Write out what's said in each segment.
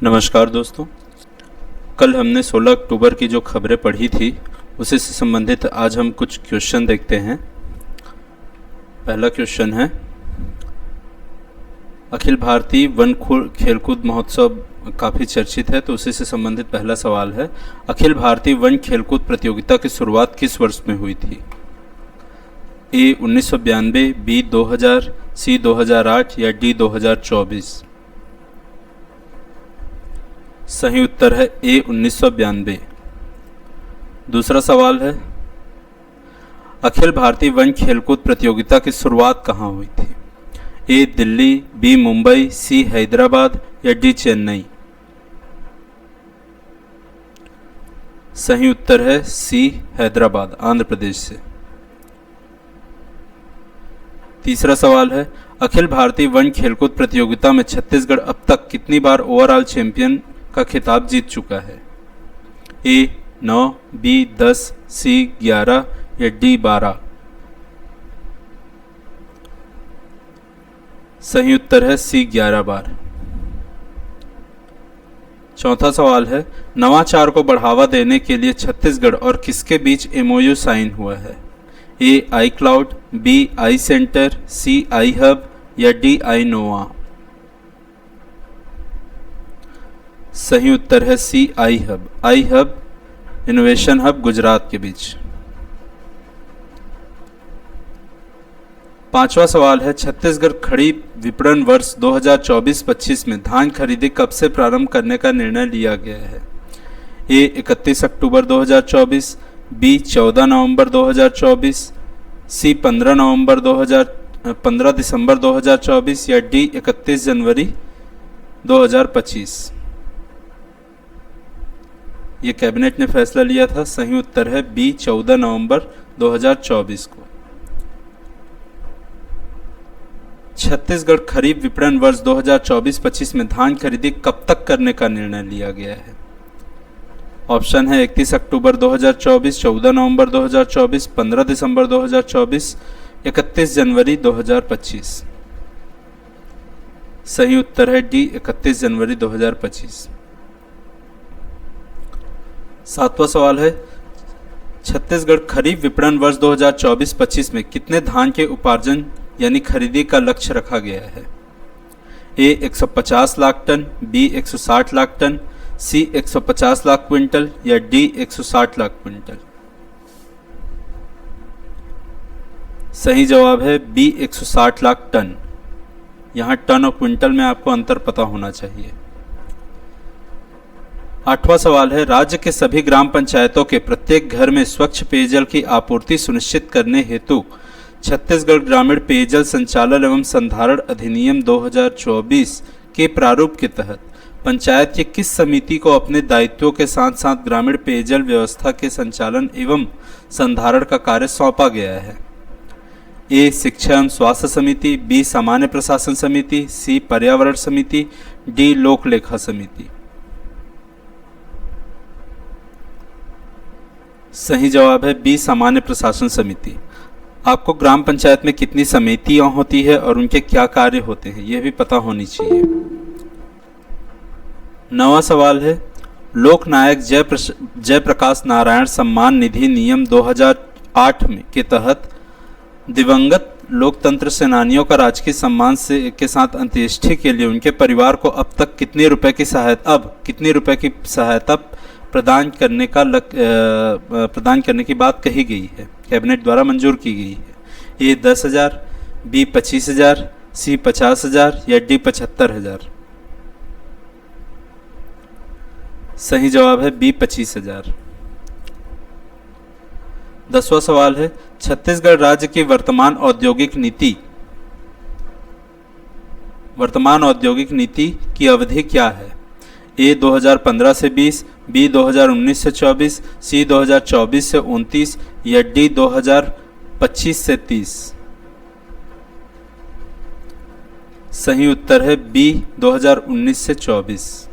नमस्कार दोस्तों। कल हमने 16 अक्टूबर की जो खबरें पढ़ी थी उसी से संबंधित आज हम कुछ क्वेश्चन देखते हैं। पहला क्वेश्चन है, अखिल भारतीय वन खेलकूद महोत्सव काफ़ी चर्चित है, तो उसी से संबंधित पहला सवाल है, अखिल भारतीय वन खेलकूद प्रतियोगिता की शुरुआत किस वर्ष में हुई थी? ए 1992, बी 2000, सी 2008 या डी 2024? सही उत्तर है ए 1992। दूसरा सवाल है, अखिल भारतीय वन खेलकूद प्रतियोगिता की शुरुआत कहाँ हुई थी? ए दिल्ली, बी मुंबई, सी हैदराबाद या डी चेन्नई? सही उत्तर है सी हैदराबाद, आंध्र प्रदेश से। तीसरा सवाल है, अखिल भारतीय वन खेलकूद प्रतियोगिता में छत्तीसगढ़ अब तक कितनी बार ओवरऑल चैंपियन का खिताब जीत चुका है? ए 9, बी 10, सी 11 या डी 12? सही उत्तर है सी 11 बार। चौथा सवाल है, नवाचार को बढ़ावा देने के लिए छत्तीसगढ़ और किसके बीच एमओयू साइन हुआ है? A I cloud, B I centre, C I hub या डी आई नोवा? सही उत्तर है C I hub, I hub innovation hub Gujarat के बीच। पांचवा सवाल है, छत्तीसगढ़ खरीफ विपणन वर्ष 2024-25 में धान खरीदी कब से प्रारंभ करने का निर्णय लिया गया है? ए 31 अक्टूबर 2024, बी 14 नवंबर 2024, सी 15 दिसंबर 2024 या डी 31 जनवरी 2025? ये कैबिनेट ने फैसला लिया था। सही उत्तर है बी 14 नवंबर 2024 को। छत्तीसगढ़ खरीफ विपणन वर्ष 2024-25 में धान खरीदी कब तक करने का निर्णय लिया गया है? ऑप्शन है 31 अक्टूबर 2024, 14 नवंबर 2024, 15 दिसंबर 2024, 31 जनवरी 2025। सही उत्तर है डी 31 जनवरी 2025। सातवां सवाल है, छत्तीसगढ़ खरीफ विपणन वर्ष 2024-25 में कितने धान के उपार्जन यानी खरीदी का लक्ष्य रखा गया है? A 150 lakh tonne, B 160 lakh tonne, C 150 lakh quintal या डी 160 लाख क्विंटल? सही जवाब है बी 160 लाख टन। यहाँ टन और क्विंटल में आपको अंतर पता होना चाहिए। आठवां सवाल है, राज्य के सभी ग्राम पंचायतों के प्रत्येक घर में स्वच्छ पेयजल की आपूर्ति सुनिश्चित करने हेतु छत्तीसगढ़ ग्रामीण पेयजल संचालन एवं संधारण अधिनियम 2024 के प्रारूप के तहत पंचायत की किस समिति को अपने दायित्वों के साथ साथ ग्रामीण पेयजल व्यवस्था के संचालन एवं संधारण का कार्य सौंपा गया है? ए शिक्षा एवं स्वास्थ्य समिति, बी सामान्य प्रशासन समिति, सी पर्यावरण समिति, डी लोक लेखा समिति? सही जवाब है बी सामान्य प्रशासन समिति। आपको ग्राम पंचायत में कितनी समितियां होती है और उनके क्या कार्य होते हैं यह भी पता होनी चाहिए। नवा सवाल है, लोकनायक जयप्रकाश नारायण सम्मान निधि नियम 2008 में के तहत दिवंगत लोकतंत्र सेनानियों का राजकीय सम्मान के साथ अंत्येष्टि के लिए उनके परिवार को अब तक कितने रुपए की सहायता प्रदान करने की बात कही गई है, कैबिनेट द्वारा मंजूर की गई है? ए 10,000, बी 25,000, सी 50,000 या डी 75,000? सही जवाब है बी 25,000। 10वां सवाल है, छत्तीसगढ़ राज्य की वर्तमान औद्योगिक नीति की अवधि क्या है? ए 2015 से 20, बी 2019 से 24, सी 2024 से 29 या डी 2025 से 30? सही उत्तर है बी 2019 से 24।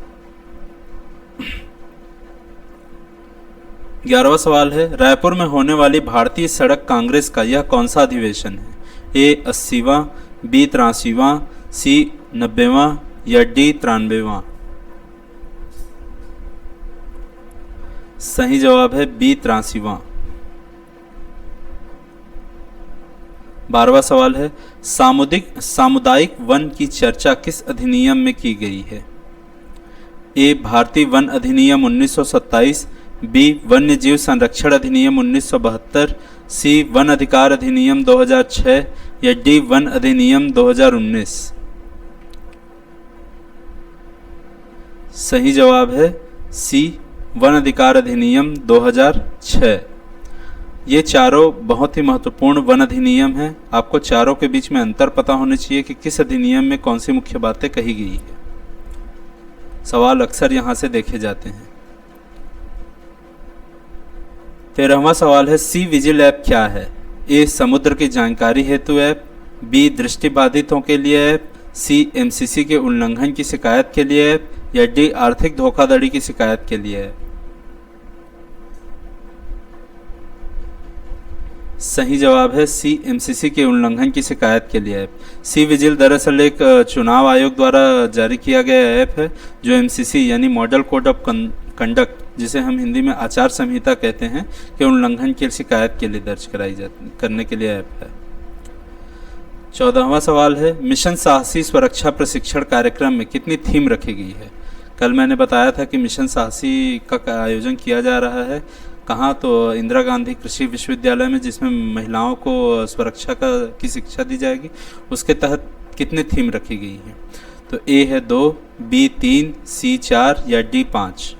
11वां सवाल है, रायपुर में होने वाली भारतीय सड़क कांग्रेस का यह कौन सा अधिवेशन है? ए 80वां, बी 83वां, सी 90वां या डी 93वां? सही जवाब है बी 83वां। 12वां सवाल है सामुदायिक वन की चर्चा किस अधिनियम में की गई है? ए भारतीय वन अधिनियम 1927, बी वन्य जीव संरक्षण अधिनियम 1972, सी वन अधिकार अधिनियम 2006 या डी वन अधिनियम 2019। सही जवाब है सी वन अधिकार अधिनियम 2006। ये चारों बहुत ही महत्वपूर्ण वन अधिनियम हैं। आपको चारों के बीच में अंतर पता होने चाहिए कि किस अधिनियम में कौन सी मुख्य बातें कही गई है। सवाल अक्सर यहाँ से देखे जाते हैं। 13वां सवाल है सी विजिल ऐप क्या है? ए समुद्र की जानकारी हेतु ऐप, बी दृष्टिबाधितों के लिए ऐप, सी एमसीसी के उल्लंघन की शिकायत के लिए ऐप या डी आर्थिक धोखाधड़ी की शिकायत के लिए ऐप। सही जवाब है सी एमसीसी के उल्लंघन की शिकायत के लिए ऐप। सी विजिल दरअसल एक चुनाव आयोग द्वारा जारी किया गया ऐप है जो एमसीसी यानी मॉडल कोड ऑफ कंडक्ट, जिसे हम हिंदी में आचार संहिता कहते हैं, के उल्लंघन की शिकायत के लिए दर्ज करने के लिए ऐप है। 14वां सवाल है मिशन साहसी सुरक्षा प्रशिक्षण कार्यक्रम में कितनी थीम रखी गई है? कल मैंने बताया था कि मिशन साहसी का आयोजन किया जा रहा है। कहाँ? तो इंदिरा गांधी कृषि विश्वविद्यालय में, जिसमें महिलाओं को सुरक्षा की शिक्षा दी जाएगी। उसके तहत कितने थीम रखी गई हैं? तो ए है 2, बी 3, सी 4 या डी 5।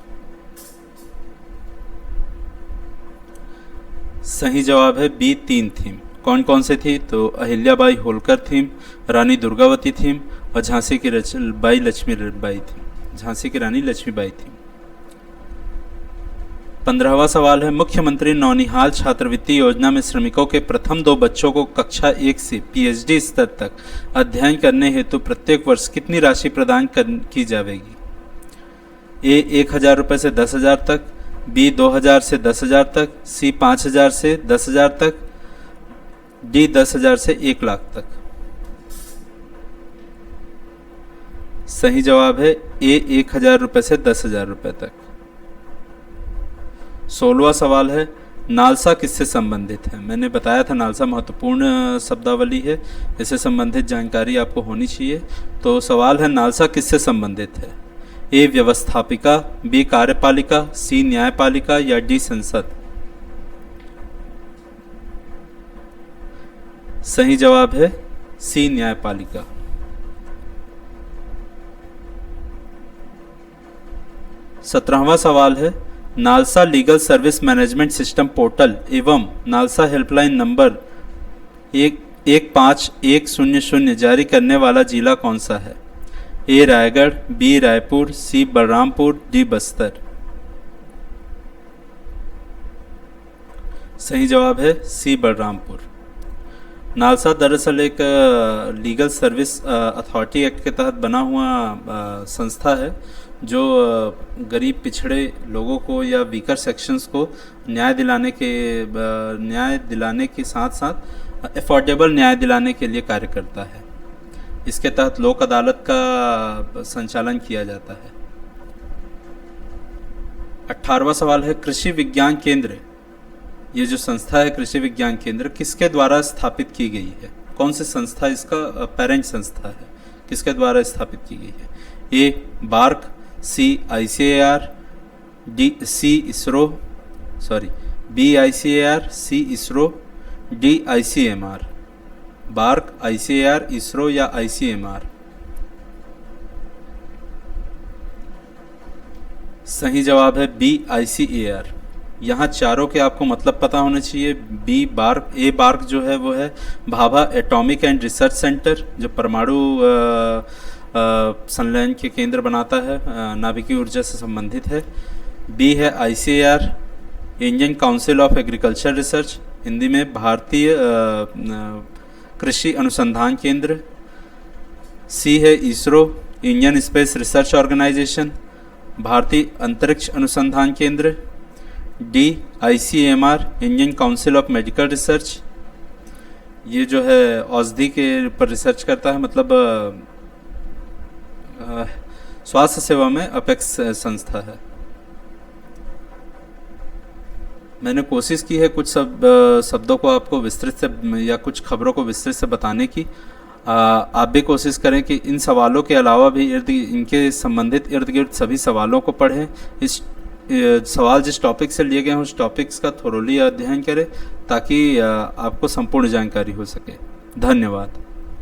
सही जवाब है बी 3 थीम। कौन कौन से थी? तो अहिल्याबाई होलकर थीम, रानी दुर्गावती थीम और झांसी की रानी लक्ष्मीबाई थीम। 15वां सवाल है मुख्यमंत्री नौनिहाल छात्रवृत्ति योजना में श्रमिकों के प्रथम 2 बच्चों को कक्षा 1 से पीएचडी स्तर तक अध्ययन करने हेतु प्रत्येक वर्ष कितनी राशि प्रदान की जाएगी? ए 1000 रुपये से 10,000 तक, बी 2000 से 10,000 तक, सी 5000 से 10,000 तक, डी 10,000 से 1 लाख तक। सही जवाब है ए 1000 रुपये से 10,000 रुपये तक। 16वां सवाल है नालसा किससे संबंधित है? मैंने बताया था नालसा महत्वपूर्ण शब्दावली है, इससे संबंधित जानकारी आपको होनी चाहिए। तो सवाल है नालसा किससे संबंधित है? ए व्यवस्थापिका, बी कार्यपालिका, सी न्यायपालिका या डी संसद। सही जवाब है सी न्यायपालिका। 17वां सवाल है NALSA legal service management system portal एवं नालसा हेल्पलाइन नंबर 15100 जारी करने वाला जिला कौन सा है? ए रायगढ़, बी रायपुर, सी बलरामपुर, डी बस्तर। सही जवाब है सी बलरामपुर। नालसा दरअसल एक लीगल सर्विस अथॉरिटी एक्ट के तहत बना हुआ संस्था है जो गरीब पिछड़े लोगों को या वीकर सेक्शंस को न्याय दिलाने के साथ साथ अफोर्डेबल न्याय दिलाने के लिए कार्य करता है। इसके तहत लोक अदालत का संचालन किया जाता है। 18वां सवाल है कृषि विज्ञान केंद्र, ये जो संस्था है कृषि विज्ञान केंद्र किसके द्वारा स्थापित की गई है? कौन सी संस्था इसका पेरेंट संस्था है? किसके द्वारा स्थापित की गई है? A BARC, C ICAR, B ICAR, C ISRO, D ICMR। BARC, ICAR, ISRO या ICMR। सही जवाब है बी ICAR। यहाँ चारों के आपको मतलब पता होने चाहिए। बी बार्क, ए बार्क जो है वो है Bhabha atomic and research centre, जो परमाणु संलयन के केंद्र बनाता है, नाभिकीय ऊर्जा से संबंधित है। बी है ICAR, Indian Council of Agriculture Research, Hindi में भारतीय कृषि अनुसंधान केंद्र। सी है ISRO, Indian Space Research Organisation, भारतीय अंतरिक्ष अनुसंधान केंद्र। D ICMR, Indian Council of Medical Research, ये जो है औषधि के ऊपर रिसर्च करता है, मतलब स्वास्थ्य सेवा में अपेक्स संस्था है। मैंने कोशिश की है कुछ शब्दों को आपको विस्तृत से या कुछ खबरों को विस्तृत से बताने की। आप भी कोशिश करें कि इन सवालों के अलावा भी इनके संबंधित इर्द गिर्द सभी सवालों को पढ़ें। इस सवाल जिस टॉपिक से लिए गए हैं उस टॉपिक्स का थोरोली अध्ययन करें ताकि आपको संपूर्ण जानकारी हो सके। धन्यवाद।